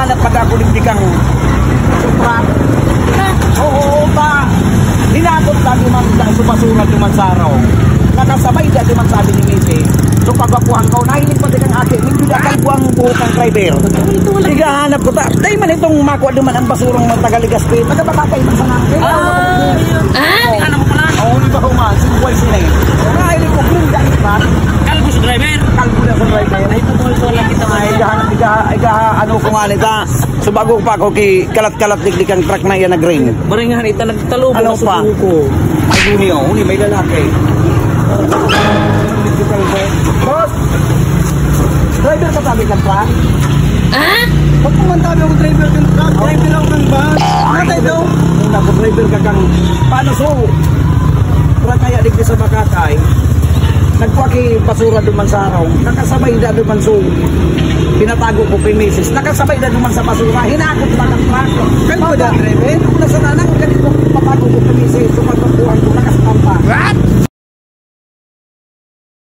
Naghahanap pag ako digdikang truck. Oo ba? Hinakot na duman sa basura duman sa araw. Nakasabay na duman sabi ni Missy. So pagpapuhan ko, nahiling pa din ang akin. Hindi na kayo buwang buhok ng driver. Higahanap ko ta. Dahil man itong makuha duman ang basurang Tagaligaspit. Nagabakatay man sa nakin. Ano mo pala? Oo, hindi ba human? Sinubuhay sila eh. Nahiling ko, kung dahil ba? Kalbo sa driver. Kalbo na sa driver. Ay, tutulso lang kita nga. Ano ko nga nita. So bago pa ako kalat-kalat digdig ang truck na yan na green. Baringan ita nagtalo Ano pa? Ay, huni may lalaki. Boss! Driver ka sabi ka pa? Ba't pumantabi ako driver ka? Driver ako kang ba? Matay daw? Kung nako-driver ka kang paano so? Para kaya digdi sa Makatay, nagpaki basura duman sa araw, nakasabay na duman so, pinatago ko kay Mrs. Nakasabay na duman sa basura, hinakot na ng truck. Kaya ba da driver? Nasa nanang ganito, patago ko kay Mrs. Sumagpapuan ko na.